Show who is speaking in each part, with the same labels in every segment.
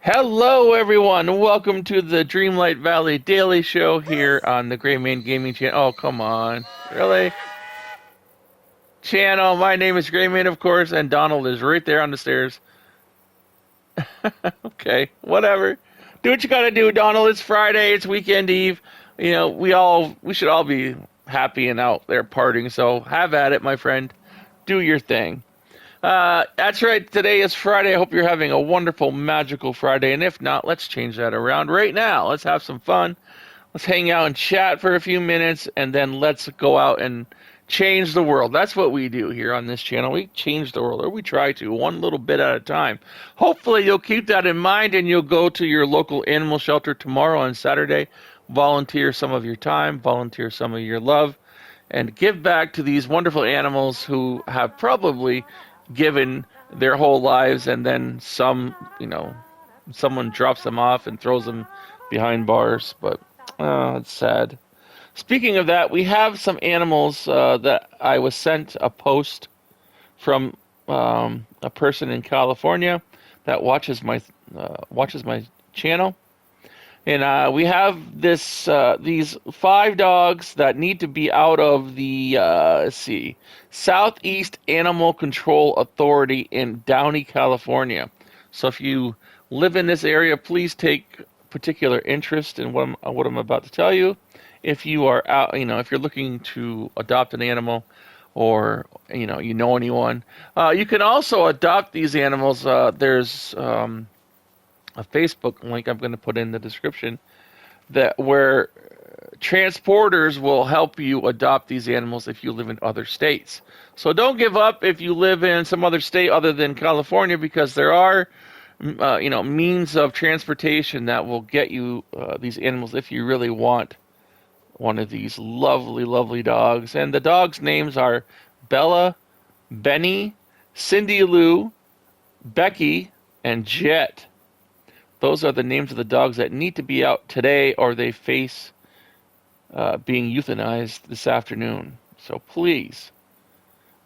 Speaker 1: Hello, everyone. Welcome to the Dreamlight Valley Daily Show here on the Gray Man Gaming Channel. Oh, come on. Really? Channel. My name is Gray Man, of course, and Donald is right there on the stairs. Okay, whatever. Do what you gotta do, Donald. It's Friday. It's weekend eve. You know, we should all be happy and out there partying. So have at it, my friend. Do your thing. That's right. Today is Friday. I hope you're having a wonderful, magical Friday. And if not, let's change that around right now. Let's have some fun. Let's hang out and chat for a few minutes, and then let's go out and change the world. That's what we do here on this channel. We change the world, or we try to, one little bit at a time. Hopefully, you'll keep that in mind, and you'll go to your local animal shelter tomorrow on Saturday, volunteer some of your time, volunteer some of your love, and give back to these wonderful animals who have probably given their whole lives, and then someone drops them off and throws them behind bars. But it's sad. Speaking of that, we have some animals that I was sent a post from a person in California that watches my channel, and we have these 5 dogs that need to be out of the Southeast Animal Control Authority in Downey, California. So if you live in this area, please take particular interest in what I'm about to tell you. If you are out, if you're looking to adopt an animal, or you know anyone, you can also adopt these animals. There's a Facebook link I'm going to put in the description where transporters will help you adopt these animals if you live in other states. So don't give up if you live in some other state other than California, because there are means of transportation that will get you these animals if you really want one of these lovely, lovely dogs. And the dogs' names are Bella, Benny, Cindy Lou, Becky, and Jet. Those are the names of the dogs that need to be out today, or they face being euthanized this afternoon. So please,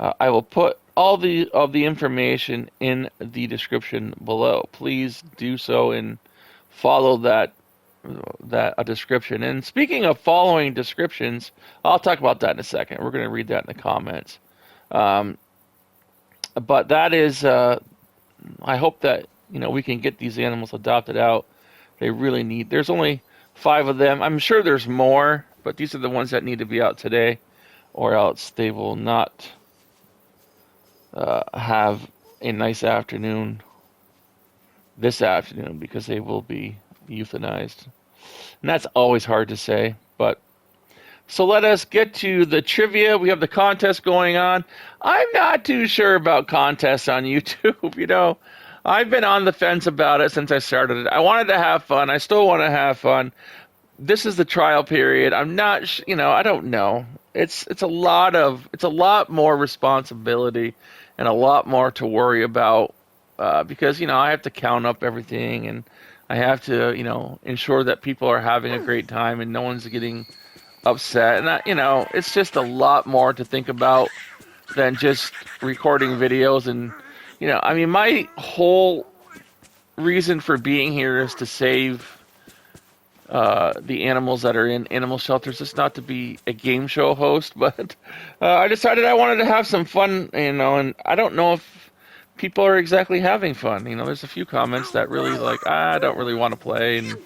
Speaker 1: I will put all of the information in the description below. Please do so and follow that description. And speaking of following descriptions, I'll talk about that in a second. We're going to read that in the comments. But that is, I hope that we can get these animals adopted out. They really need. There's only 5 of them. I'm sure there's more, but these are the ones that need to be out today, or else they will not have a nice afternoon this afternoon, because they will be euthanized. And that's always hard to say, but so let us get to the trivia. We have the contest going on. I'm not too sure about contests on YouTube. I've been on the fence about it since I started it. I wanted to have fun. I still want to have fun. This is the trial period. I'm not, I don't know. It's a lot more responsibility and a lot more to worry about, because I have to count up everything, and I have to ensure that people are having a great time and no one's getting upset. And it's just a lot more to think about than just recording videos. And my whole reason for being here is to save the animals that are in animal shelters. It's not to be a game show host, but I decided I wanted to have some fun, and I don't know if people are exactly having fun. There's a few comments that really I don't really want to play, and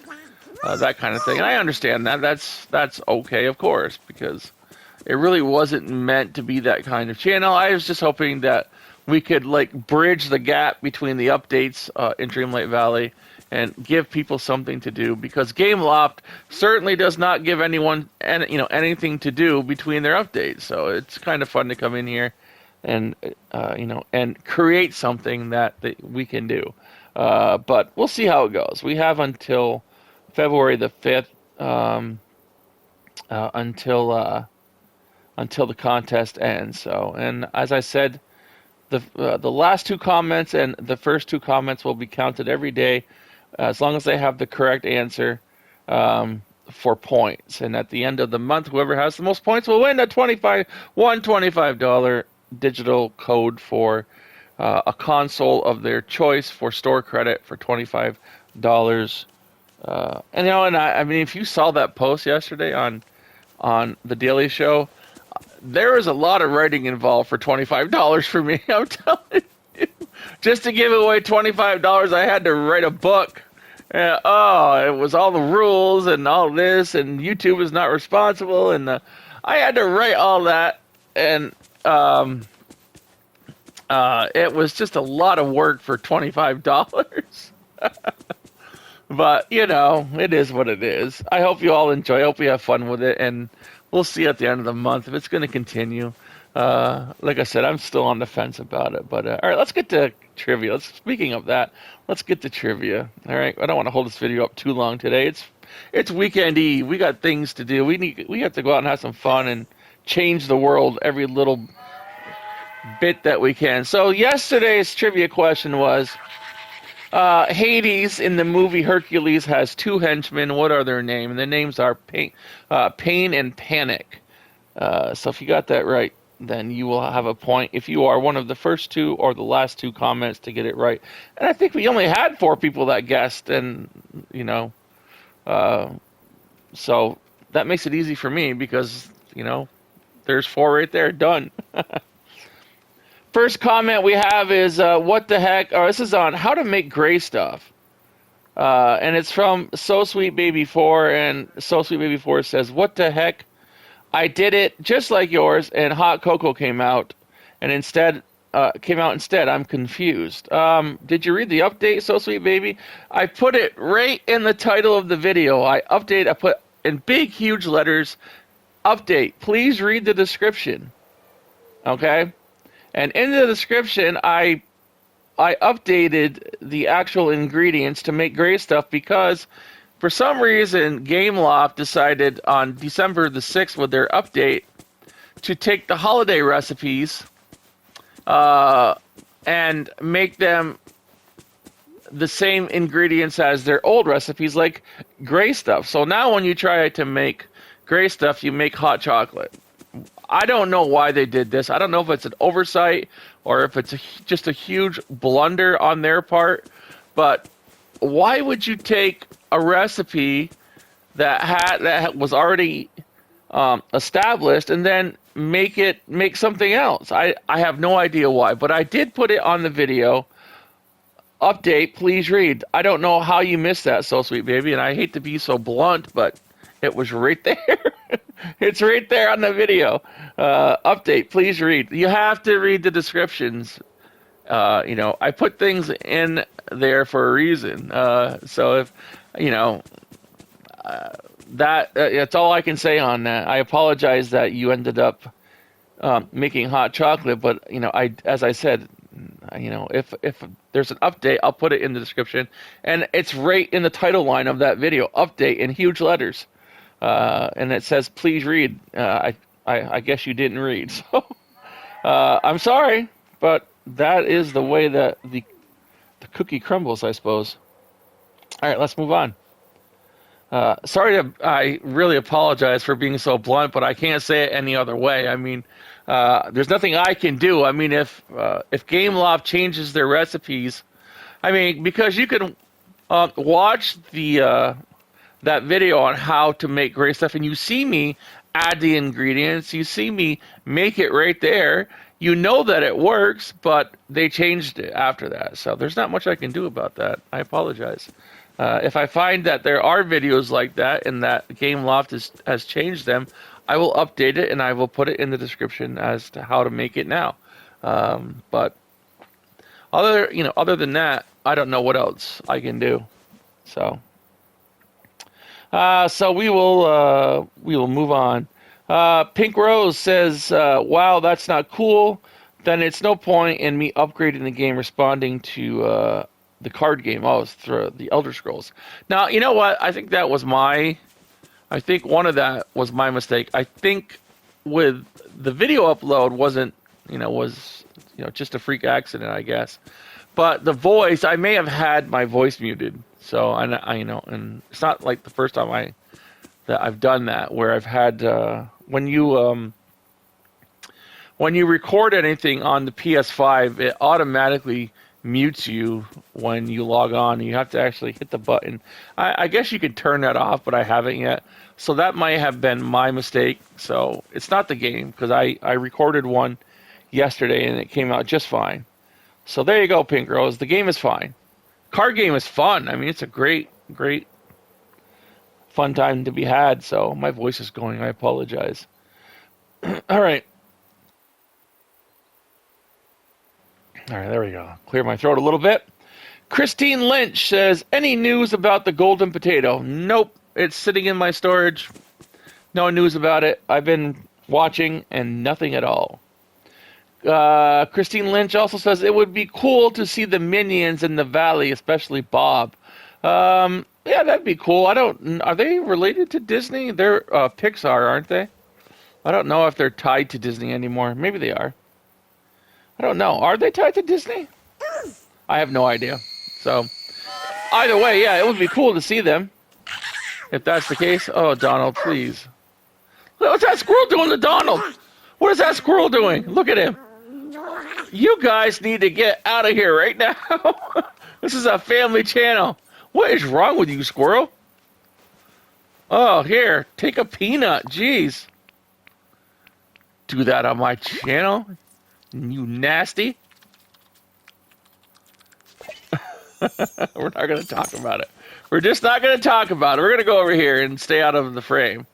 Speaker 1: that kind of thing. And I understand that. That's okay, of course, because it really wasn't meant to be that kind of channel. I was just hoping that we could bridge the gap between the updates in Dreamlight Valley and give people something to do, because Gameloft certainly does not give anyone anything to do between their updates. So it's kind of fun to come in here and and create something that we can do. But we'll see how it goes. We have until February the 5th until the contest ends. So, and as I said, the last 2 comments and the first 2 comments will be counted every day, as long as they have the correct answer, for points. And at the end of the month, whoever has the most points will win a $25 digital code for a console of their choice for store credit for $25 And I mean, if you saw that post yesterday on the Daily Show, there was a lot of writing involved for $25 for me. I'm telling you, just to give away $25, I had to write a book. It was all the rules and all this, and YouTube is not responsible, and I had to write all that, and it was just a lot of work for $25. But, it is what it is. I hope you all enjoy. I hope you have fun with it, and we'll see at the end of the month if it's going to continue. Like I said, I'm still on the fence about it. But, all right, let's get to trivia. Speaking of that, let's get to trivia. All right, I don't want to hold this video up too long today. It's weekend eve. We got things to do. We have to go out and have some fun and change the world every little bit that we can. So yesterday's trivia question was, Hades in the movie Hercules has two henchmen. What are their names? And their names are Pain and Panic. So if you got that right, then you will have a point if you are one of the first two or the last two comments to get it right. And I think we only had 4 people that guessed, and so that makes it easy for me because there's 4 right there, done. First comment we have is, what the heck? Oh, this is on how to make gray stuff. And it's from So Sweet Baby 4, and So Sweet Baby 4 says, what the heck? I did it just like yours, and hot cocoa came out instead. I'm confused. Did you read the update, So Sweet Baby? I put it right in the title of the video. I put in big, huge letters, update. Please read the description. Okay? And in the description, I updated the actual ingredients to make gray stuff because for some reason, Gameloft decided on December the 6th with their update to take the holiday recipes and make them the same ingredients as their old recipes, like gray stuff. So now when you try to make gray stuff, you make hot chocolate. I don't know why they did this. I don't know if it's an oversight or if it's just a huge blunder on their part. But why would you take a recipe that was already established and then make something else? I have no idea why. But I did put it on the video. Update, please read. I don't know how you missed that, So Sweet Baby, and I hate to be so blunt, but it was right there. It's right there on the video. Update, please read. You have to read the descriptions. I put things in there for a reason. So if, that's all I can say on that. I apologize that you ended up making hot chocolate, but, as I said, if there's an update, I'll put it in the description. And it's right in the title line of that video, update in huge letters. And it says, please read. I guess you didn't read. So I'm sorry, but that is the way that the cookie crumbles, I suppose. All right, let's move on. I really apologize for being so blunt, but I can't say it any other way. I mean, there's nothing I can do. I mean, if Gameloft changes their recipes, because you can watch that video on how to make gray stuff, and you see me add the ingredients, you see me make it right there, you know that it works, but they changed it after that. So there's not much I can do about that. I apologize. If I find that there are videos like that and that Gameloft has changed them, I will update it and I will put it in the description as to how to make it now. But other than that, I don't know what else I can do. So we will move on. Pink Rose says, wow, that's not cool. Then it's no point in me upgrading the game responding to the card game. Oh, it's through the Elder Scrolls. Now, you know what? I think one of that was my mistake. I think with the video upload was just a freak accident, I guess. But the voice, I may have had my voice muted. So and it's not like the first time that I've done that, where I've had when you record anything on the PS5, it automatically mutes you when you log on. You have to actually hit the button. I guess you could turn that off, but I haven't yet. So that might have been my mistake. So it's not the game, because I recorded one yesterday and it came out just fine. So there you go, Pink Rose. The game is fine. Card game is fun. I mean, it's a great, great, fun time to be had. So my voice is going. I apologize. All right. All right, there we go. Clear my throat a little bit. Christine Lynch says, any news about the golden potato? Nope. It's sitting in my storage. No news about it. I've been watching and nothing at all. Christine Lynch also says, it would be cool to see the minions in the valley, especially Bob. Yeah, that'd be cool. Are they related to Disney? They're Pixar, aren't they? I don't know if they're tied to Disney anymore. Maybe they are. I don't know. Are they tied to Disney? I have no idea. So, either way, yeah, it would be cool to see them. If that's the case. Oh, Donald, please. What's that squirrel doing to Donald? What is that squirrel doing? Look at him. You guys need to get out of here right now. This is a family channel. What is wrong with you, squirrel? Oh, here, take a peanut. Jeez. Do that on my channel? You nasty. We're not going to talk about it. We're just not going to talk about it. We're going to go over here and stay out of the frame.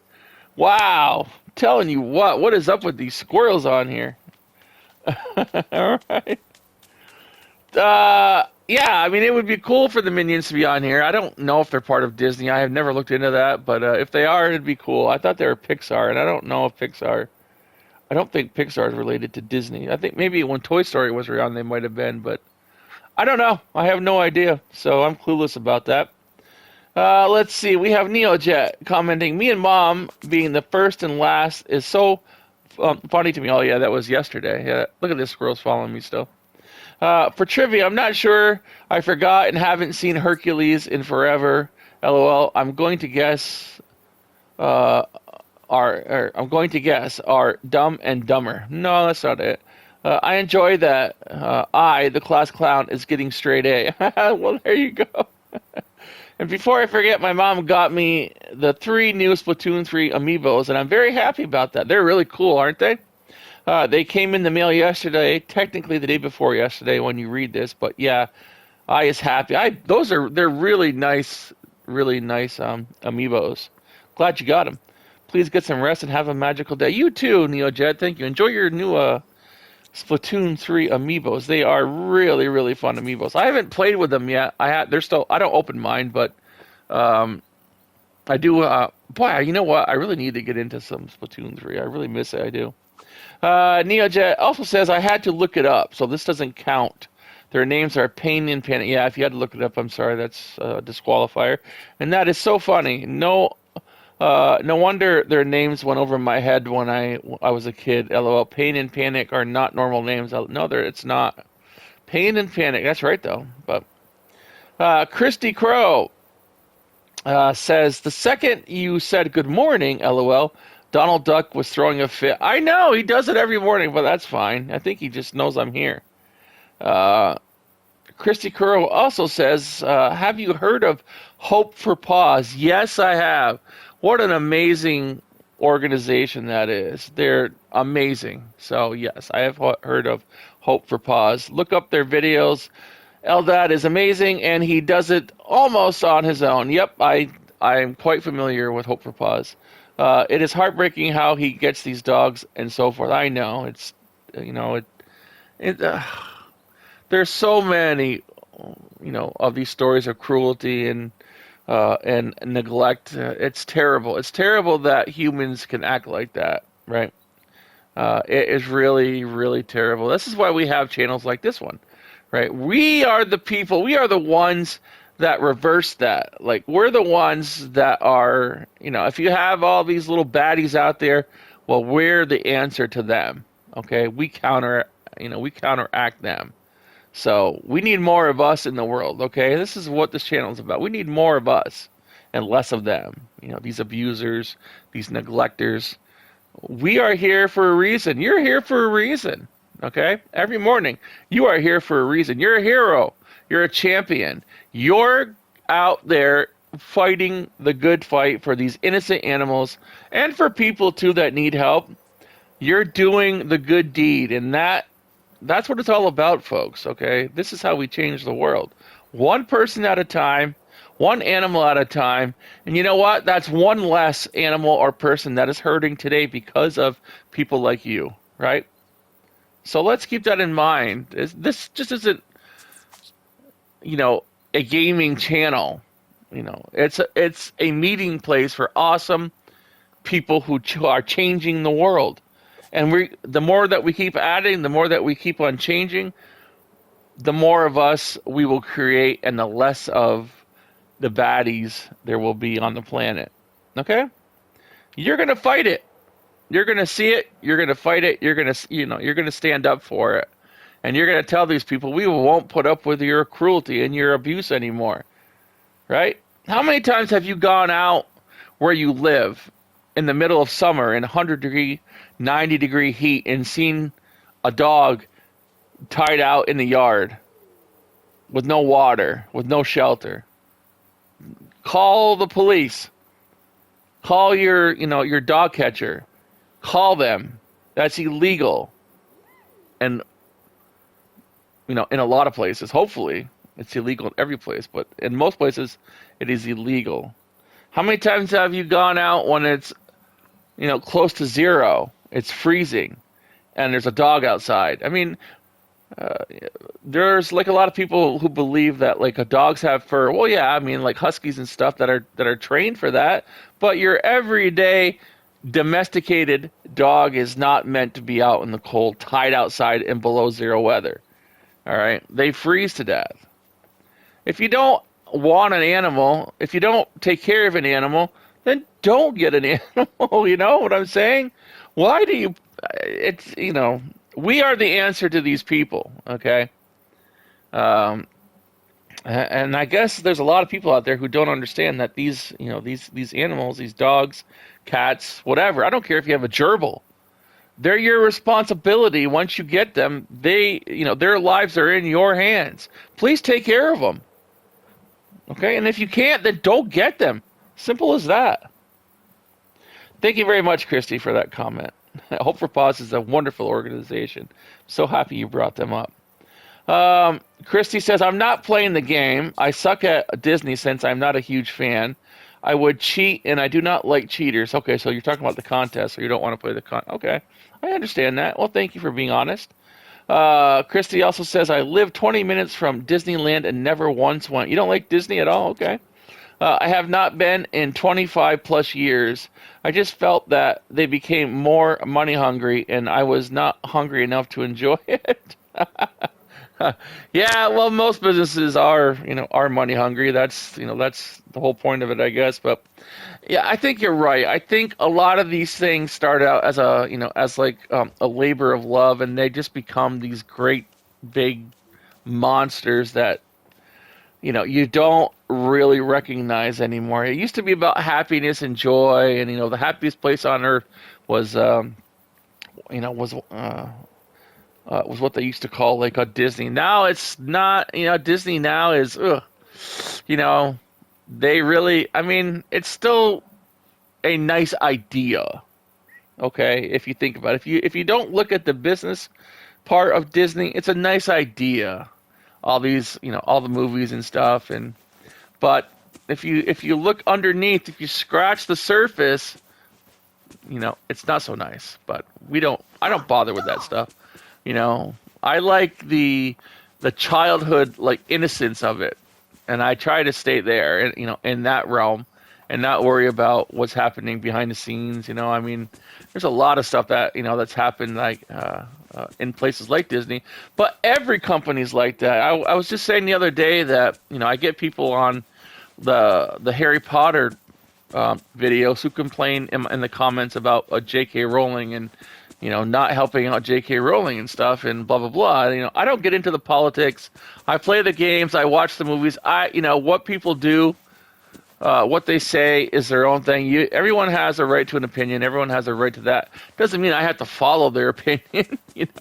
Speaker 1: Wow. I'm telling you what is up with these squirrels on here? All right. Yeah, I mean, it would be cool for the Minions to be on here. I don't know if they're part of Disney. I have never looked into that, but if they are, it'd be cool. I thought they were Pixar, and I don't know if Pixar... I don't think Pixar is related to Disney. I think maybe when Toy Story was around, they might have been, but I don't know. I have no idea, so I'm clueless about that. Let's see. We have NeoJet commenting, me and Mom being the first and last is so funny to me. Oh, yeah, that was yesterday. Yeah, look at this squirrel's following me still. For trivia, I'm not sure. I forgot and haven't seen Hercules in forever. LOL. I'm going to guess... I'm going to guess are Dumb and Dumber. No, that's not it. I enjoy that the class clown, is getting straight A. Well, there you go. And before I forget, my mom got me the 3 new Splatoon 3 amiibos, and I'm very happy about that. They're really cool, aren't they? They came in the mail yesterday, technically the day before yesterday when you read this, but yeah, I is happy. They're really nice amiibos. Glad you got them. Please get some rest and have a magical day. You too, NeoJed. Thank you. Enjoy your new Splatoon 3 amiibos. They are really, really fun amiibos. I haven't played with them yet. I don't open mine, but I do. Boy, you know what? I really need to get into some Splatoon 3. I really miss it. I do. NeoJet also says I had to look it up, so this doesn't count. Their names are Pain and Panic. Yeah, if you had to look it up, I'm sorry. That's a disqualifier. And that is so funny. No wonder their names went over my head when I was a kid. LOL. Pain and Panic are not normal names. No, it's not. Pain and Panic. That's right, though. But Christy Crow says, the second you said good morning, LOL, Donald Duck was throwing a fit. I know, he does it every morning, but that's fine. I think he just knows I'm here. Christy Crow also says, have you heard of Hope for Paws? Yes, I have. What an amazing organization that is. They're amazing. So, yes, I have heard of Hope for Paws. Look up their videos. Eldad is amazing, and he does it almost on his own. Yep, I'm quite familiar with Hope for Paws. It is heartbreaking how he gets these dogs and so forth. I know. There's so many, of these stories of cruelty and neglect. It's terrible. It's terrible that humans can act like that, right? It is really, really terrible. This is why we have channels like this one, right? We are the people. We are the ones that reverse that. Like, we're the ones that are, if you have all these little baddies out there, well, we're the answer to them. Okay, we counteract them. So we need more of us in the world, okay? This is what this channel is about. We need more of us and less of them. These abusers, these neglectors. We are here for a reason. You're here for a reason. Okay? Every morning. You are here for a reason. You're a hero. You're a champion. You're out there fighting the good fight for these innocent animals and for people too that need help. You're doing the good deed, and that's what it's all about, folks, okay? This is how we change the world. One person at a time, one animal at a time. And you know what? That's one less animal or person that is hurting today because of people like you, right? So let's keep that in mind. This just isn't, a gaming channel. It's a meeting place for awesome people who are changing the world. And the more that we keep adding, the more that we keep on changing, the more of us we will create and the less of the baddies there will be on the planet. Okay? You're going to fight it. You're going to see it. You're going to fight it. You're going to, you're going to stand up for it. And you're going to tell these people, we won't put up with your cruelty and your abuse anymore. Right? How many times have you gone out where you live in the middle of summer in 100-degree, 90-degree heat and seen a dog tied out in the yard with no water, with no shelter? Call the police. Call your dog catcher. Call them. That's illegal. And, in a lot of places, hopefully, it's illegal in every place, but in most places, it is illegal. How many times have you gone out when it's, close to zero, it's freezing, and there's a dog outside? I mean, there's like a lot of people who believe that like dogs have fur. Well, yeah, I mean like huskies and stuff that are trained for that, but your everyday domesticated dog is not meant to be out in the cold, tied outside in below zero weather. All right, they freeze to death. If you don't want an animal, if you don't take care of an animal, then don't get an animal. You know what I'm saying? Why do you? It's we are the answer to these people. Okay. And I guess there's a lot of people out there who don't understand that these animals, these dogs, cats, whatever. I don't care if you have a gerbil. They're your responsibility. Once you get them, their lives are in your hands. Please take care of them. Okay? And if you can't, then don't get them. Simple as that. Thank you very much, Christy, for that comment. Hope for Paws is a wonderful organization. So happy you brought them up. Christy says, I'm not playing the game. I suck at Disney since I'm not a huge fan. I would cheat, and I do not like cheaters. Okay, so you're talking about the contest, so you don't want to play the contest. Okay, I understand that. Well, thank you for being honest. Christy also says, I live 20 minutes from Disneyland and never once went. You don't like Disney at all? Okay. I have not been in 25 plus years. I just felt that they became more money hungry, and I was not hungry enough to enjoy it. Yeah, well, most businesses are money hungry. That's the whole point of it, I guess. But yeah, I think you're right. I think a lot of these things start out as a labor of love, and they just become these great big monsters that you don't really recognize anymore. It used to be about happiness and joy, and the happiest place on earth was was what they used to call like a Disney. Now it's not. Disney now is, they really. I mean, it's still a nice idea. Okay, if you think about it, if you don't look at the business part of Disney, it's a nice idea. All these, all the movies and stuff, but if you look underneath, if you scratch the surface, it's not so nice. But I don't bother with that stuff. I like the childhood innocence of it, and I try to stay there, and in that realm, and not worry about what's happening behind the scenes. I mean, there's a lot of stuff that that's happened in places like Disney, but every company's like that. I was just saying the other day that I get people on the Harry Potter videos who complain in the comments about J.K. Rowling and not helping out J.K. Rowling and stuff and blah blah blah. I don't get into the politics. I play the games. I watch the movies. What people do what they say is their own thing. Everyone has a right to an opinion. Everyone has a right to that. Doesn't mean I have to follow their opinion. It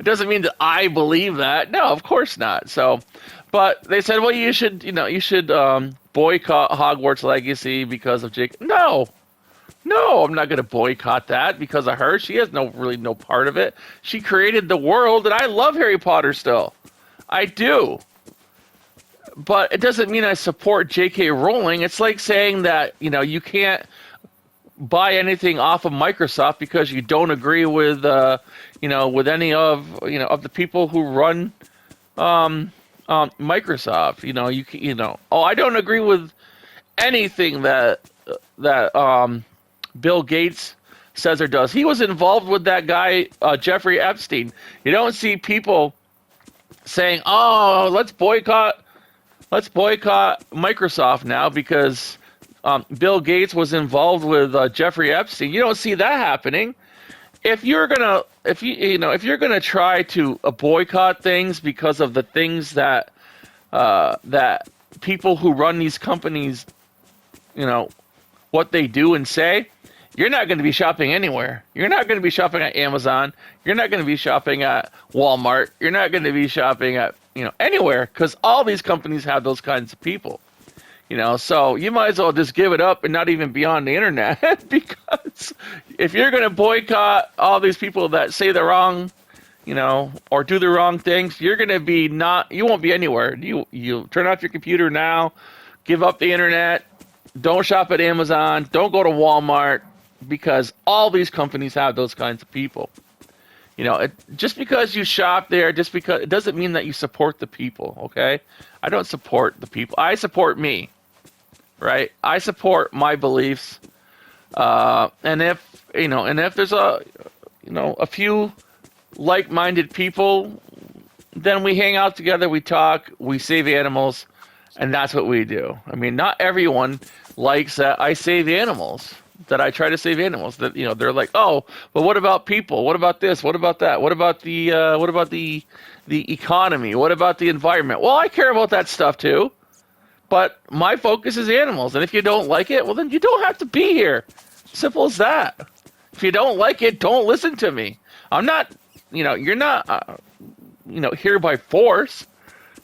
Speaker 1: doesn't mean that I believe that. No, of course not. So, but they said, well, you should boycott Hogwarts Legacy because of Jake. No, I'm not going to boycott that because of her. She has no part of it. She created the world, and I love Harry Potter still. I do. But it doesn't mean I support J.K. Rowling. It's like saying that, you can't buy anything off of Microsoft because you don't agree with, with any of the people who run Microsoft. I don't agree with anything that Bill Gates says or does. He was involved with that guy, Jeffrey Epstein. You don't see people saying, oh, let's boycott Microsoft now because Bill Gates was involved with Jeffrey Epstein. You don't see that happening. If you're gonna try to boycott things because of the things that people who run these companies, what they do and say, you're not going to be shopping anywhere. You're not going to be shopping at Amazon. You're not going to be shopping at Walmart. You're not going to be shopping at anywhere, because all these companies have those kinds of people. So you might as well just give it up and not even be on the internet because if you're going to boycott all these people that say the wrong, or do the wrong things, you're going to be you won't be anywhere. You turn off your computer now, give up the internet, don't shop at Amazon, don't go to Walmart, because all these companies have those kinds of people. Just because you shop there, it doesn't mean that you support the people, okay? I don't support the people. I support me, right? I support my beliefs. And if there's a few like-minded people, then we hang out together, we talk, we save animals, and that's what we do. I mean, not everyone likes that I save animals, that I try to save animals. That they're like, oh, but what about people? What about this? What about that? What about the economy? What about the environment? Well, I care about that stuff too, but my focus is animals. And if you don't like it, well, then you don't have to be here. Simple as that. If you don't like it, don't listen to me. I'm not, you're not, here by force.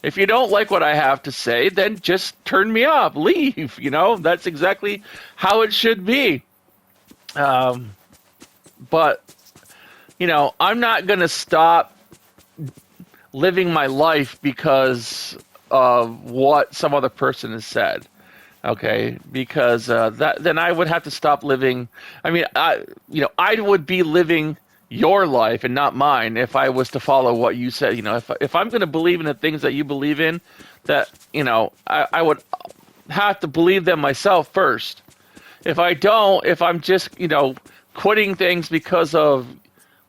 Speaker 1: If you don't like what I have to say, then just turn me off, leave. That's exactly how it should be. But I'm not going to stop living my life because of what some other person has said. Okay, because then I would have to stop living. I mean, I would be living your life and not mine if I was to follow what you said. If I'm going to believe in the things that you believe in, that I would have to believe them myself first. If I don't, if I'm just quitting things because of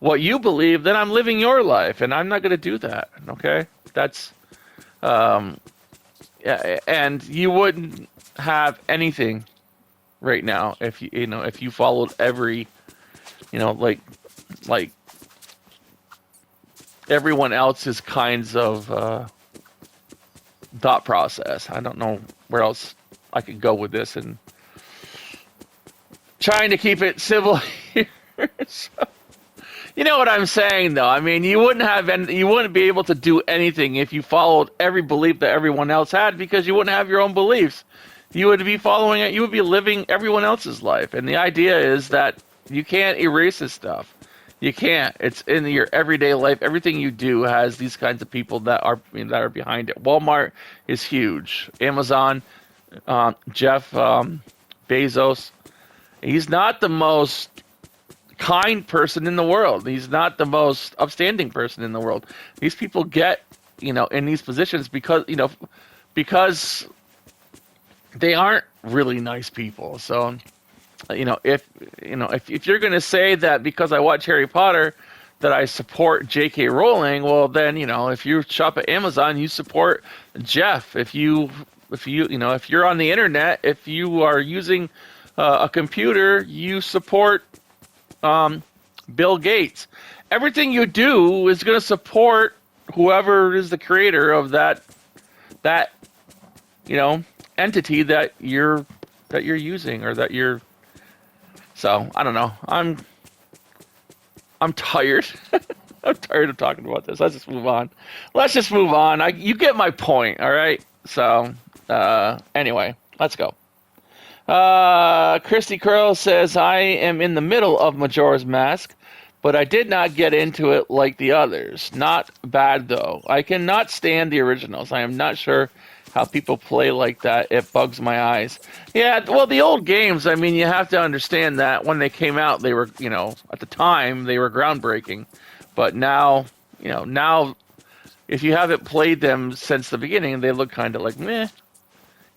Speaker 1: what you believe, then I'm living your life, and I'm not going to do that. Okay, that's and you wouldn't have anything right now if you followed every like everyone else's kinds of thought process. I don't know where else I could go with this, and trying to keep it civil here. So, you know what I'm saying, though. I mean, you wouldn't be able to do anything if you followed every belief that everyone else had, because you wouldn't have your own beliefs. You would be following it. You would be living everyone else's life, and the idea is that you can't erase this stuff. You can't. It's in your everyday life. Everything you do has these kinds of people that are behind it. Walmart is huge. Amazon, Jeff Bezos. He's not the most kind person in the world. He's not the most upstanding person in the world. These people get in these positions because they aren't really nice people. So. If you're going to say that because I watch Harry Potter that I support J.K. Rowling, well then, if you shop at Amazon, you support Jeff. If you're on the internet, if you are using a computer, you support Bill Gates. Everything you do is going to support whoever is the creator of that entity that you're using or that you're. So I don't know. I'm tired. I'm tired of talking about this. Let's just move on. You get my point, all right? So anyway, let's go. Christy Curl says, I am in the middle of Majora's Mask, but I did not get into it like the others. Not bad, though. I cannot stand the originals. I am not sure how people play like that. It bugs my eyes. Yeah, well, the old games, I mean, you have to understand that when they came out, they were, at the time, they were groundbreaking. But now, now, if you haven't played them since the beginning, they look kind of like meh.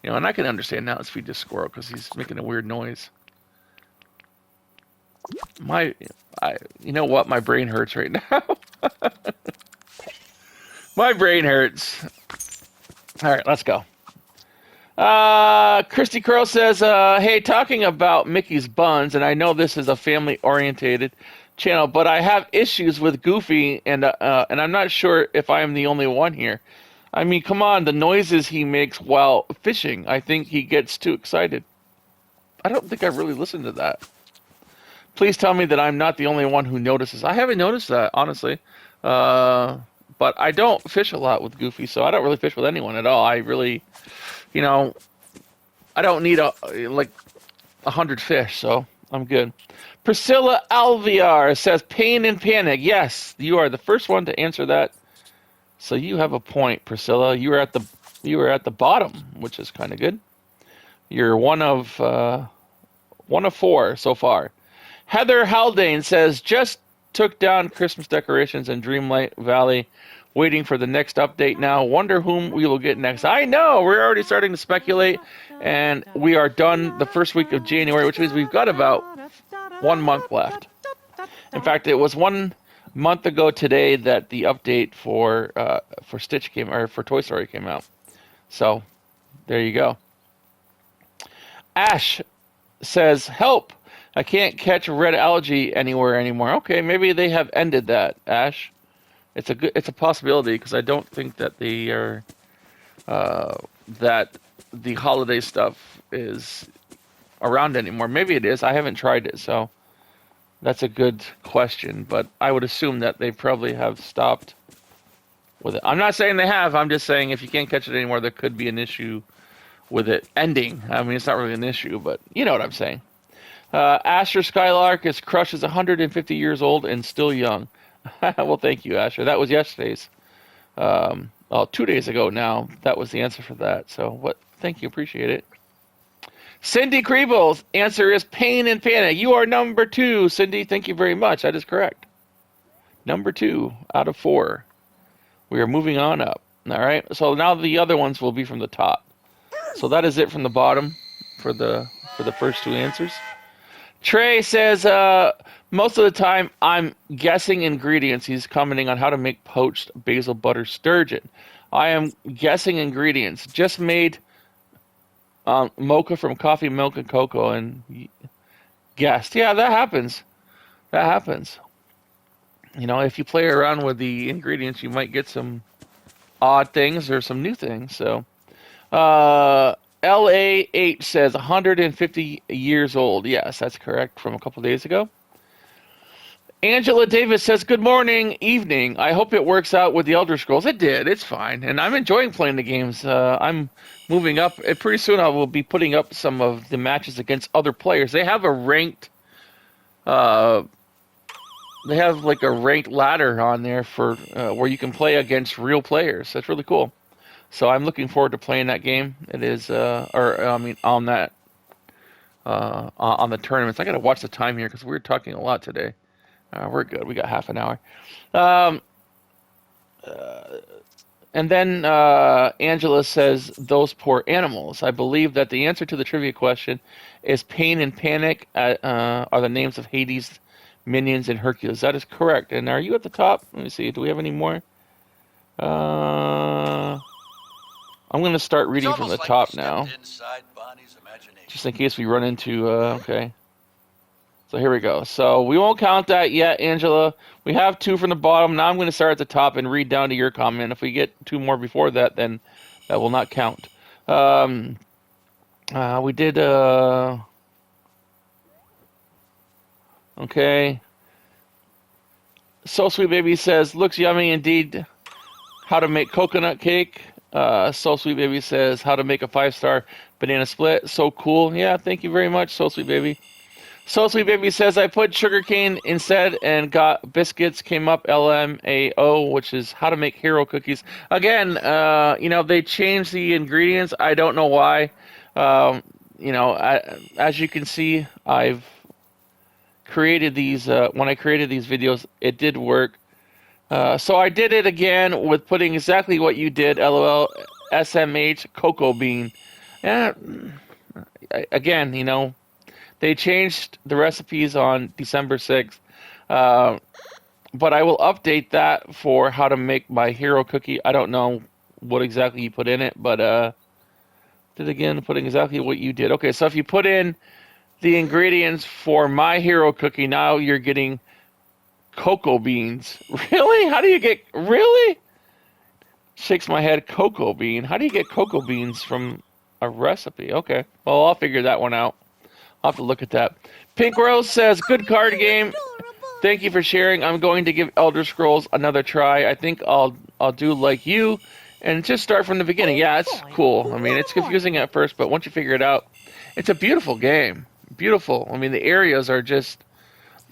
Speaker 1: And I can understand now. Let's feed this squirrel because he's making a weird noise. You know what? My brain hurts right now. My brain hurts. All right, let's go. Christy Curl says, hey, talking about Mickey's buns, and I know this is a family-orientated channel, but I have issues with Goofy, and I'm not sure if I am the only one here. I mean, come on, the noises he makes while fishing. I think he gets too excited. I don't think I've really listened to that. Please tell me that I'm not the only one who notices. I haven't noticed that, honestly. But I don't fish a lot with Goofy, so I don't really fish with anyone at all. I really, I don't need 100 fish, so I'm good. Priscilla Alviar says, pain and panic. Yes, you are the first one to answer that. So you have a point, Priscilla. You were at the bottom, which is kind of good. You're one of 4 so far. Heather Haldane says, just took down Christmas decorations in Dreamlight Valley, waiting for the next update now. Wonder whom we will get next. I know, we're already starting to speculate, and we are done the first week of January, which means we've got about 1 month left. In fact, it was 1 month ago today that the update for Stitch for Toy Story came out. So there you go. Ash says, help, I can't catch red algae anywhere anymore. Okay, maybe they have ended that, Ash. It's a possibility, because I don't think that they are that the holiday stuff is around anymore. Maybe it is. I haven't tried it, so that's a good question, but I would assume that they probably have stopped with it. I'm not saying they have. I'm just saying if you can't catch it anymore, there could be an issue with it ending. I mean, it's not really an issue, but you know what I'm saying. Asher Skylark is Crush is 150 years old and still young. Well, thank you, Asher. That was yesterday's. 2 days ago now. That was the answer for that. So, thank you. Appreciate it. Cindy Kribel's answer is pain and panic. You are number 2, Cindy. Thank you very much. That is correct. Number 2 out of 4. We are moving on up. All right. So now the other ones will be from the top. So that is it from the bottom for the first 2 answers. Trey says, most of the time I'm guessing ingredients. He's commenting on how to make poached basil butter sturgeon. I am guessing ingredients. Just made mocha from coffee, milk, and cocoa, and guessed. Yeah, that happens. That happens. If you play around with the ingredients, you might get some odd things or some new things. So, LA8 says 150 years old. Yes, that's correct, from a couple days ago. Angela Davis says, good morning, evening. I hope it works out with the Elder Scrolls. It did. It's fine. And I'm enjoying playing the games. I'm moving up. Pretty soon I will be putting up some of the matches against other players. They have a ranked... they have like a ranked ladder on there for where you can play against real players. That's really cool. So I'm looking forward to playing that game. It is, on that, on the tournaments. I got to watch the time here because we're talking a lot today. We're good. We got half an hour. And then Angela says, those poor animals. I believe that the answer to the trivia question is Pain and Panic are the names of Hades, minions, and Hercules. That is correct. And are you at the top? Let me see. Do we have any more? I'm going to start reading from the top now. Just in case we run into... okay. So here we go. So we won't count that yet, Angela. We have 2 from the bottom. Now I'm going to start at the top and read down to your comment. If we get 2 more before that, then that will not count. We did, okay. So Sweet Baby says, looks yummy indeed. How to make coconut cake. So Sweet Baby says, how to make a 5-star banana split. So cool. Yeah, thank you very much, So Sweet Baby. So Sweet Baby says, I put sugarcane instead and got biscuits. Came up LMAO, which is how to make hero cookies. Again, they changed the ingredients. I don't know why. As you can see, I've created these. When I created these videos, it did work. So I did it again with putting exactly what you did, LOL, SMH, cocoa bean. Yeah, again, they changed the recipes on December 6th. But I will update that for how to make my hero cookie. I don't know what exactly you put in it, but did again, putting exactly what you did. Okay, so if you put in the ingredients for my hero cookie, now you're getting cocoa beans. Really? How do you get... Really? Shakes my head. Cocoa bean. How do you get cocoa beans from a recipe? Okay. Well, I'll figure that one out. I'll have to look at that. Pink Rose says, good card game. Thank you for sharing. I'm going to give Elder Scrolls another try. I think I'll do like you and just start from the beginning. Yeah, it's cool. I mean, it's confusing at first, but once you figure it out, it's a beautiful game. Beautiful. I mean, the areas are just...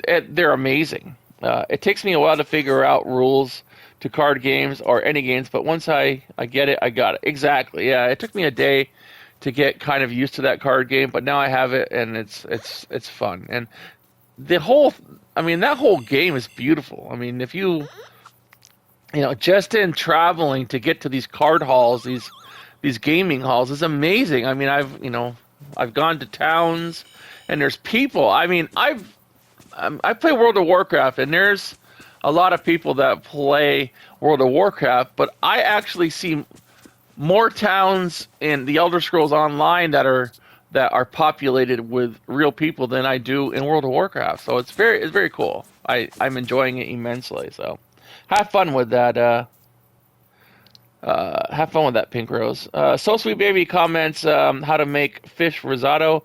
Speaker 1: They're amazing. It takes me a while to figure out rules to card games or any games, but once I get it, I got it. Exactly. Yeah, it took me a day to get kind of used to that card game, but now I have it, and it's fun. And that whole game is beautiful. I mean, if you just in traveling to get to these card halls, these gaming halls is amazing. I mean, I've gone to towns, and there's people. I mean, I play World of Warcraft, and there's a lot of people that play World of Warcraft, but I actually see more towns in the Elder Scrolls Online that are populated with real people than I do in World of Warcraft. So it's very cool. I'm enjoying it immensely. So have fun with that. Have fun with that, Pink Rose. So Sweet Baby comments how to make fish risotto.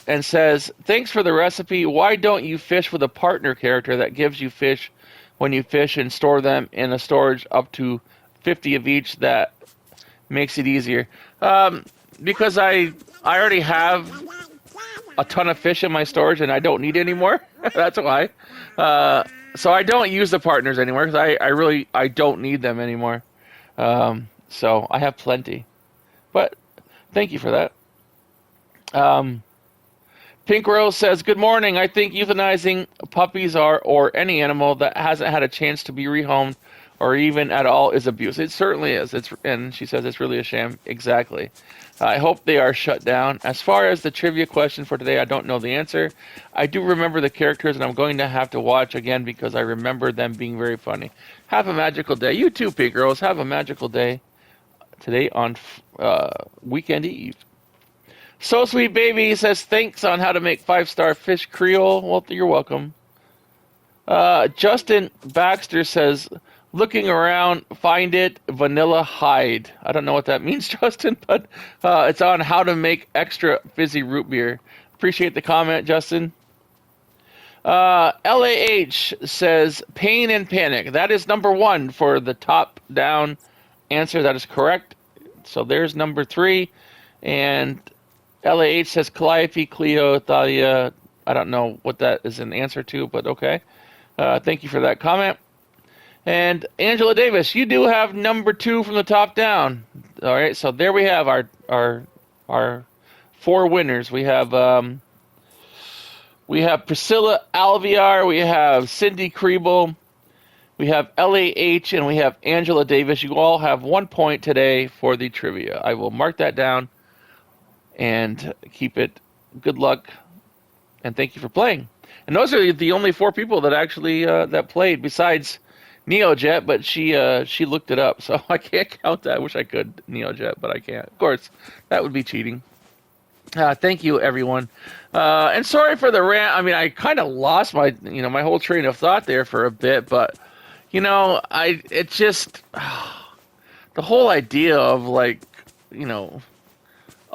Speaker 1: And says, thanks for the recipe. Why don't you fish with a partner character that gives you fish when you fish and store them in a storage up to 50 of each? That makes it easier. Because I already have a ton of fish in my storage and I don't need any more. That's why. So I don't use the partners anymore because I don't need them anymore. So I have plenty. But thank you for that. Pink Rose says, good morning. I think euthanizing puppies or any animal that hasn't had a chance to be rehomed or even at all is abuse. It certainly is. And she says it's really a shame. Exactly. I hope they are shut down. As far as the trivia question for today, I don't know the answer. I do remember the characters, and I'm going to have to watch again because I remember them being very funny. Have a magical day. You too, Pink Rose. Have a magical day today on Weekend Eve. So Sweet Baby says, thanks on how to make 5-star fish Creole. Well, you're welcome. Justin Baxter says, looking around, find it, vanilla hide. I don't know what that means, Justin, but it's on how to make extra fizzy root beer. Appreciate the comment, Justin. LAH says, pain and panic. That is number 1 for the top-down answer. That is correct. So there's number 3. And LAH says Calliope, Cleo, Thalia. I don't know what that is an answer to, but okay. Thank you for that comment. And Angela Davis, you do have number 2 from the top down. All right, so there we have our 4 winners. We have Priscilla Alviar, we have Cindy Kribel, we have LAH, and we have Angela Davis. You all have 1 point today for the trivia. I will mark that down and keep it. Good luck, and thank you for playing. And those are the only 4 people that actually that played, besides NeoJet, but she looked it up, so I can't count that. I wish I could, NeoJet, but I can't. Of course, that would be cheating. Thank you, everyone. And sorry for the rant. I mean, I kind of lost my whole train of thought there for a bit, but it just the whole idea of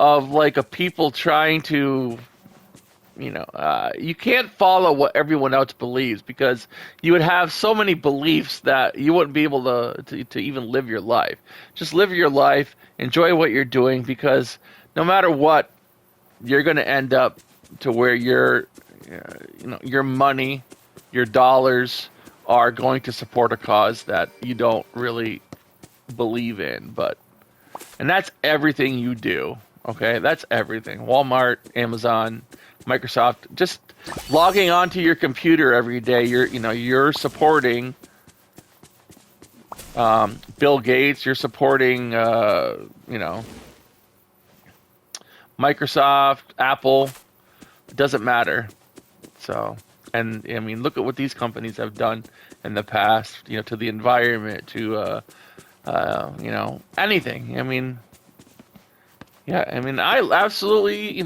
Speaker 1: of like a people trying to, you can't follow what everyone else believes, because you would have so many beliefs that you wouldn't be able to even live your life. Just live your life, enjoy what you're doing, because no matter what, you're going to end up to where your money, your dollars are going to support a cause that you don't really believe in. And that's everything you do. Okay, that's everything. Walmart, Amazon, Microsoft. Just logging onto your computer every day, you're supporting Bill Gates. You're supporting Microsoft, Apple. It doesn't matter. So, and I mean, look at what these companies have done in the past. To the environment, to anything. I mean. Yeah, I mean, I absolutely,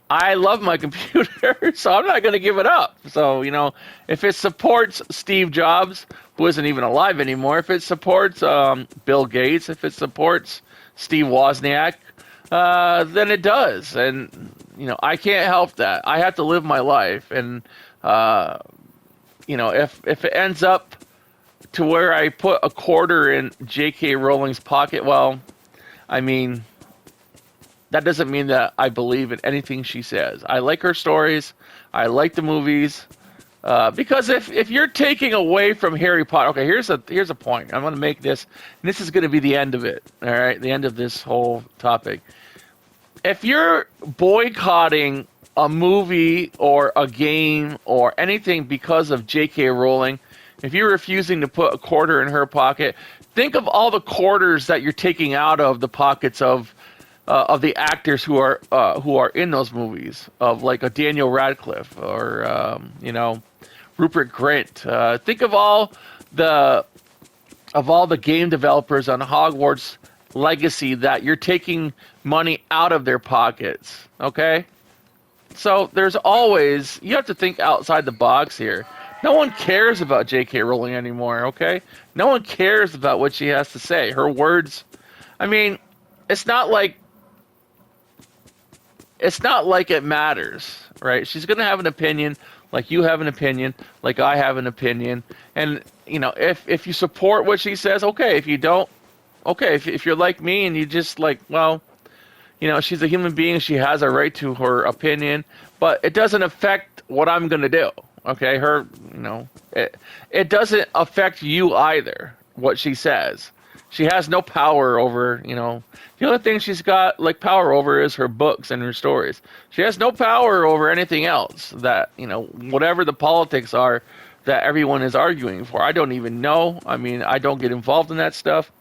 Speaker 1: I love my computer, so I'm not going to give it up. So, if it supports Steve Jobs, who isn't even alive anymore, if it supports Bill Gates, if it supports Steve Wozniak, then it does. And, I can't help that. I have to live my life. And, if it ends up to where I put a quarter in J.K. Rowling's pocket, well, I mean, that doesn't mean that I believe in anything she says. I like her stories. I like the movies. Because if you're taking away from Harry Potter, okay, here's a point. I'm going to make this, and this is going to be the end of it. All right, the end of this whole topic. If you're boycotting a movie or a game or anything because of J.K. Rowling, if you're refusing to put a quarter in her pocket, think of all the quarters that you're taking out of the pockets of the actors who are in those movies, of like a Daniel Radcliffe or Rupert Grint. Think of all the game developers on Hogwarts Legacy that you're taking money out of their pockets. Okay, so you have to think outside the box here. No one cares about J.K. Rowling anymore, okay? No one cares about what she has to say. Her words, I mean, it's not like it matters, right? She's going to have an opinion, like you have an opinion, like I have an opinion. And, if you support what she says, okay. If you don't, okay. If you're like me and you just like, well, she's a human being. She has a right to her opinion, but it doesn't affect what I'm going to do. Okay, it doesn't affect you either, what she says. She has no power over, the only thing she's got like power over is her books and her stories. She has no power over anything else that, whatever the politics are that everyone is arguing for. I don't even know. I mean, I don't get involved in that stuff.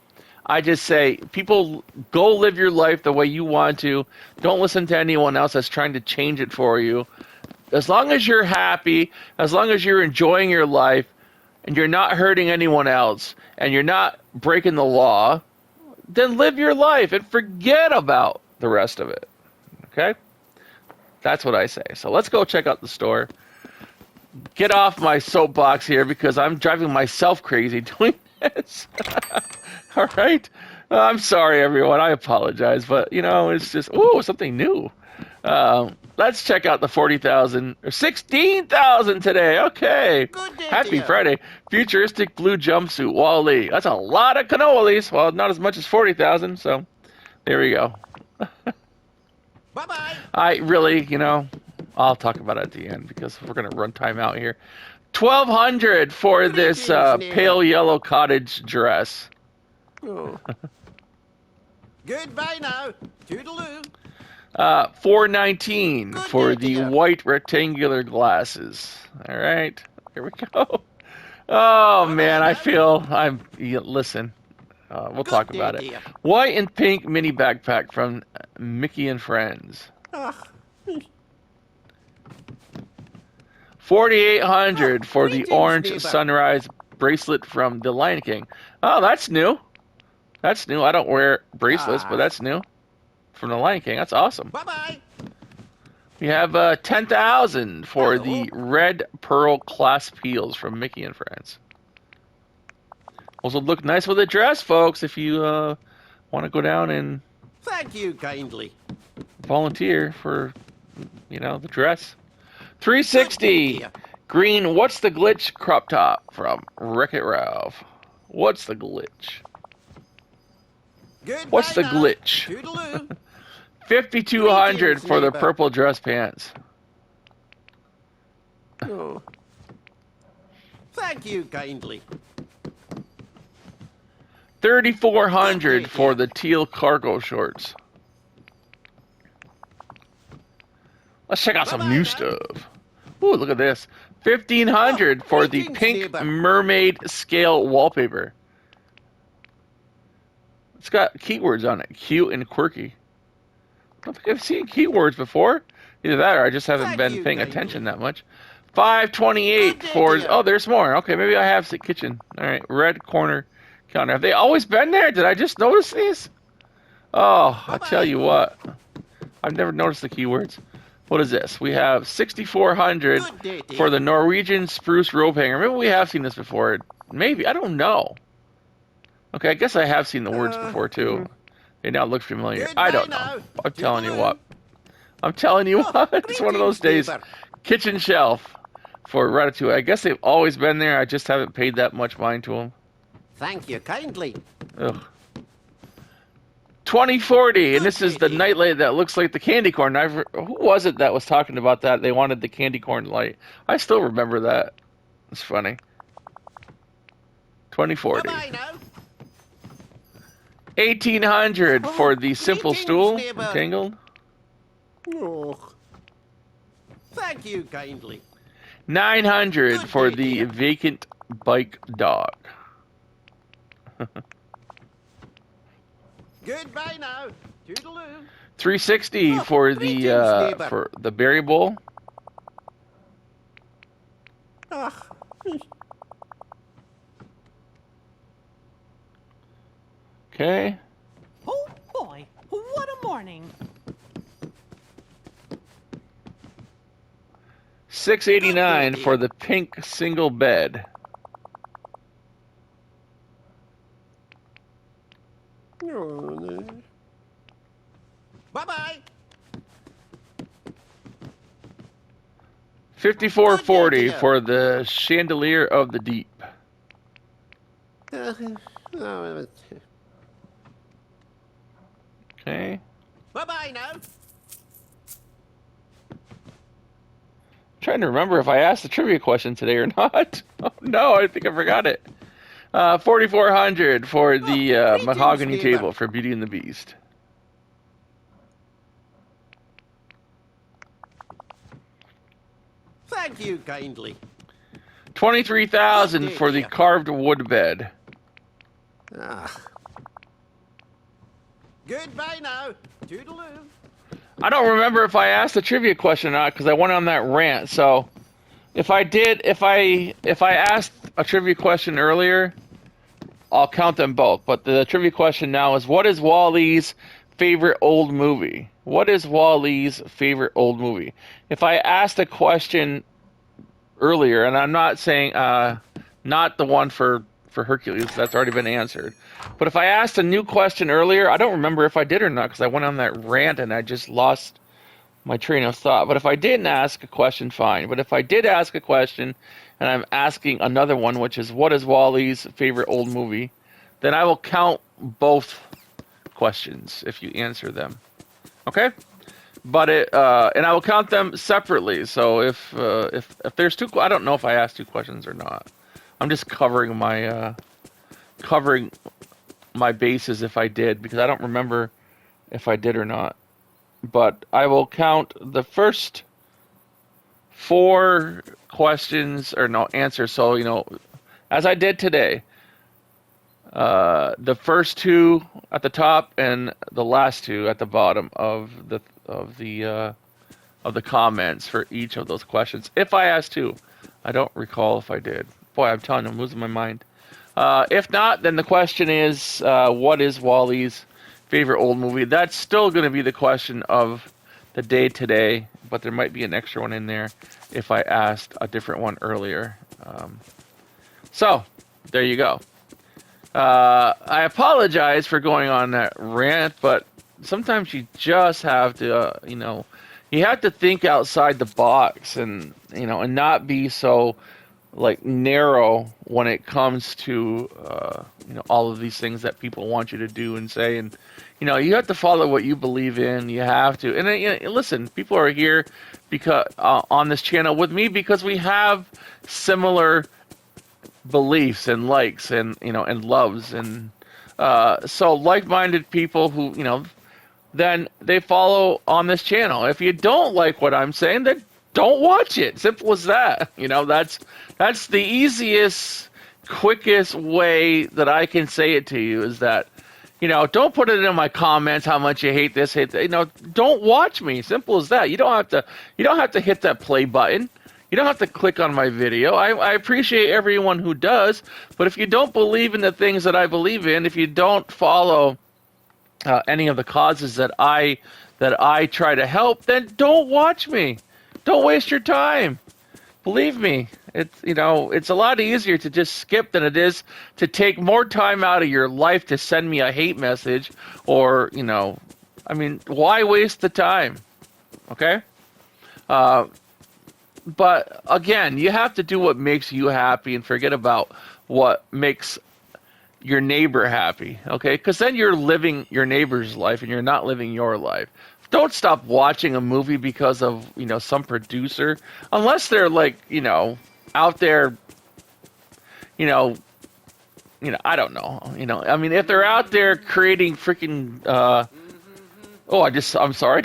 Speaker 1: I just say, people, go live your life the way you want to. Don't listen to anyone else that's trying to change it for you. As long as you're happy, as long as you're enjoying your life, and you're not hurting anyone else, and you're not breaking the law, then live your life and forget about the rest of it. Okay? That's what I say. So let's go check out the store. Get off my soapbox here, because I'm driving myself crazy doing this. All right? I'm sorry, everyone. I apologize. But, it's just, something new. Let's check out the 40,000 or 16,000 today. Okay.
Speaker 2: Good day,
Speaker 1: Happy
Speaker 2: dear.
Speaker 1: Friday. Futuristic blue jumpsuit, Wally. That's a lot of cannolis. Well, not as much as 40,000. So there we go.
Speaker 2: Bye-bye.
Speaker 1: I really, I'll talk about it at the end, because we're going to run time out here. 1,200 for this pale yellow cottage dress.
Speaker 2: Oh. Goodbye now. Toodaloo.
Speaker 1: 419
Speaker 2: Good
Speaker 1: for
Speaker 2: day,
Speaker 1: the
Speaker 2: dear.
Speaker 1: white rectangular glasses. All right, here we go. Oh man, I feel listen. We'll talk
Speaker 2: Good
Speaker 1: about
Speaker 2: day,
Speaker 1: it.
Speaker 2: dear.
Speaker 1: White and pink mini backpack from Mickey and Friends.
Speaker 2: Ugh.
Speaker 1: 4,800 for the
Speaker 2: greetings,
Speaker 1: orange
Speaker 2: neighbor.
Speaker 1: sunrise bracelet from The Lion King. Oh, that's new. That's new. I don't wear bracelets, but that's new. From The Lion King. That's awesome.
Speaker 2: Bye-bye.
Speaker 1: We have 10,000 for
Speaker 2: Hello.
Speaker 1: the red pearl clasp heels from Mickey and Friends. Also look nice with a dress, folks, if you want to go down and
Speaker 2: Thank you kindly.
Speaker 1: Volunteer for, you know, the dress.
Speaker 2: Good
Speaker 1: 360.
Speaker 2: dear.
Speaker 1: Green, what's the glitch crop top from Wreck-It Ralph? What's the glitch?
Speaker 2: Goodbye
Speaker 1: What's the
Speaker 2: now.
Speaker 1: glitch?
Speaker 2: Toodaloo.
Speaker 1: 5,200
Speaker 2: Greetings,
Speaker 1: for the
Speaker 2: neighbor.
Speaker 1: purple dress pants.
Speaker 2: Oh. Thank you kindly.
Speaker 1: 3,400
Speaker 2: Good day,
Speaker 1: for
Speaker 2: dear.
Speaker 1: the teal cargo shorts. Let's check out some
Speaker 2: Bye-bye
Speaker 1: new
Speaker 2: now.
Speaker 1: stuff. Ooh, look at this. 1,500
Speaker 2: Oh,
Speaker 1: for the
Speaker 2: greetings,
Speaker 1: pink
Speaker 2: neighbor.
Speaker 1: mermaid scale wallpaper. It's got keywords on it. Cute and quirky. I don't think I've seen keywords before. Either that or I just haven't
Speaker 2: Thank
Speaker 1: been
Speaker 2: you
Speaker 1: paying
Speaker 2: kindly.
Speaker 1: attention that much. 528
Speaker 2: Good day,
Speaker 1: for...
Speaker 2: dear.
Speaker 1: Oh, there's more. Okay, maybe I have the kitchen. All right, red corner counter. Have they always been there? Did I just notice these? Oh, I tell
Speaker 2: Bye-bye.
Speaker 1: you what. I've never noticed the keywords. What is this? We have 6,400
Speaker 2: Good day,
Speaker 1: for
Speaker 2: dear.
Speaker 1: the Norwegian spruce rope hanger. Maybe we have seen this before. Maybe. I don't know. Okay, I guess I have seen the words before, too. They now look familiar. I
Speaker 2: Goodbye
Speaker 1: don't know.
Speaker 2: now.
Speaker 1: I'm telling you
Speaker 2: Toodaloo.
Speaker 1: what. I'm telling you
Speaker 2: Oh,
Speaker 1: what. It's one of those
Speaker 2: greetings,
Speaker 1: days.
Speaker 2: neighbor.
Speaker 1: Kitchen shelf for Ratatouille. I guess they've always been there. I just haven't paid that much mind to them.
Speaker 2: Thank you kindly.
Speaker 1: Ugh. 2040, and
Speaker 2: Good
Speaker 1: this is
Speaker 2: day,
Speaker 1: the
Speaker 2: dear.
Speaker 1: nightlight that looks like the candy corn. Who was it that was talking about that? They wanted the candy corn light. I still remember that. It's funny. 2040.
Speaker 2: Bye-bye now.
Speaker 1: 1,800 for the simple
Speaker 2: Greetings,
Speaker 1: stool.
Speaker 2: neighbor.
Speaker 1: Entangled.
Speaker 2: Oh. Thank you kindly.
Speaker 1: 900
Speaker 2: Good
Speaker 1: for
Speaker 2: day,
Speaker 1: the
Speaker 2: dear.
Speaker 1: vacant bike dog.
Speaker 2: Goodbye now. Toodaloo.
Speaker 1: 360
Speaker 2: Oh,
Speaker 1: for
Speaker 2: greetings, neighbor.
Speaker 1: the berry bowl.
Speaker 2: Ah.
Speaker 1: Okay.
Speaker 3: Oh boy, what a morning.
Speaker 1: 689
Speaker 2: Good
Speaker 1: for
Speaker 2: day,
Speaker 1: the pink single bed.
Speaker 2: Bye-bye.
Speaker 1: 5440
Speaker 2: Good day,
Speaker 1: for the chandelier of the deep. Okay.
Speaker 2: Bye-bye now.
Speaker 1: Trying to remember if I asked a trivia question today or not. Oh, no, I think I forgot it. 4,400 for the
Speaker 2: greetings,
Speaker 1: mahogany
Speaker 2: neighbor.
Speaker 1: table for Beauty and the Beast.
Speaker 2: Thank you kindly.
Speaker 1: 23,000
Speaker 2: Good day,
Speaker 1: for the
Speaker 2: dear.
Speaker 1: carved wood bed.
Speaker 2: Ah. Goodbye now. Toodaloo.
Speaker 1: I don't remember if I asked a trivia question or not because I went on that rant. So if I did, if I asked a trivia question earlier, I'll count them both. But the trivia question now is, what is Wally's favorite old movie? What is Wally's favorite old movie? If I asked a question earlier, and I'm not saying not the one for Hercules, that's already been answered. But if I asked a new question earlier, I don't remember if I did or not because I went on that rant and I just lost my train of thought. But if I didn't ask a question, fine. But if I did ask a question and I'm asking another one, which is what is Wally's favorite old movie, then I will count both questions if you answer them. Okay? But and I will count them separately. So if there's two, I don't know if I asked two questions or not. I'm just covering my bases if I did because I don't remember if I did or not. But I will count the first 4 questions or no answers. So as I did today, the first 2 at the top and the last 2 at the bottom of the comments for each of those questions. If I asked 2, I don't recall if I did. Boy, I'm telling you, I'm losing my mind. If not, then the question is, what is Wally's favorite old movie? That's still going to be the question of the day today, but there might be an extra one in there if I asked a different one earlier. So, there you go. I apologize for going on that rant, but sometimes you just have to, you have to think outside the box, and and not be so like narrow when it comes to all of these things that people want you to do and say. And you have to follow what you believe in. You have to. And listen, people are here because on this channel with me because we have similar beliefs and likes and and loves, and so like-minded people who then they follow on this channel. If you don't like what I'm saying, then don't watch it. Simple as that. That's the easiest, quickest way that I can say it to you, is that don't put it in my comments how much you hate this, hate that. Don't watch me. Simple as that. You don't have to hit that play button. You don't have to click on my video. I appreciate everyone who does, but if you don't believe in the things that I believe in, if you don't follow any of the causes that I try to help, then don't watch me. Don't waste your time. Believe me, it's a lot easier to just skip than it is to take more time out of your life to send me a hate message, or why waste the time? Okay? But again, you have to do what makes you happy and forget about what makes your neighbor happy, okay? Because then you're living your neighbor's life and you're not living your life. Don't stop watching a movie because of, some producer, unless they're like, out there, I don't know, if they're out there creating freaking, I'm sorry.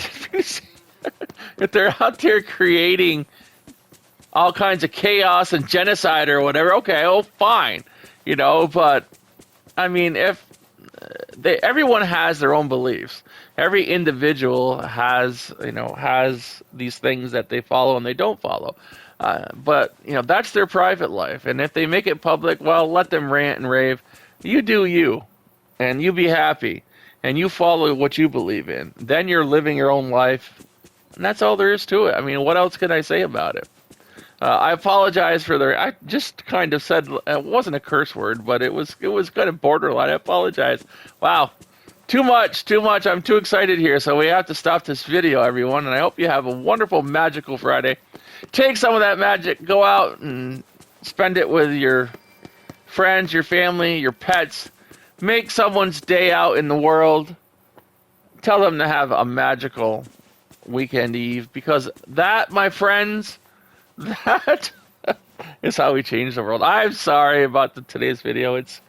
Speaker 1: If they're out there creating all kinds of chaos and genocide or whatever, okay, fine, but if everyone has their own beliefs. Every individual has these things that they follow and they don't follow. But that's their private life. And if they make it public, well, let them rant and rave. You do you, and you be happy, and you follow what you believe in. Then you're living your own life, and that's all there is to it. What else can I say about it? I apologize for I just kind of said, it wasn't a curse word, but it was kind of borderline. I apologize. Wow. Too much. I'm too excited here, so we have to stop this video, everyone, and I hope you have a wonderful, magical Friday. Take some of that magic, go out and spend it with your friends, your family, your pets. Make someone's day out in the world. Tell them to have a magical weekend eve, because that, my friends, that is how we change the world. I'm sorry about today's video. It's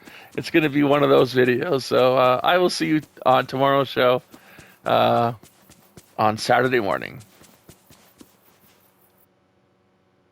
Speaker 1: going to be one of those videos. So I will see you on tomorrow's show on Saturday morning.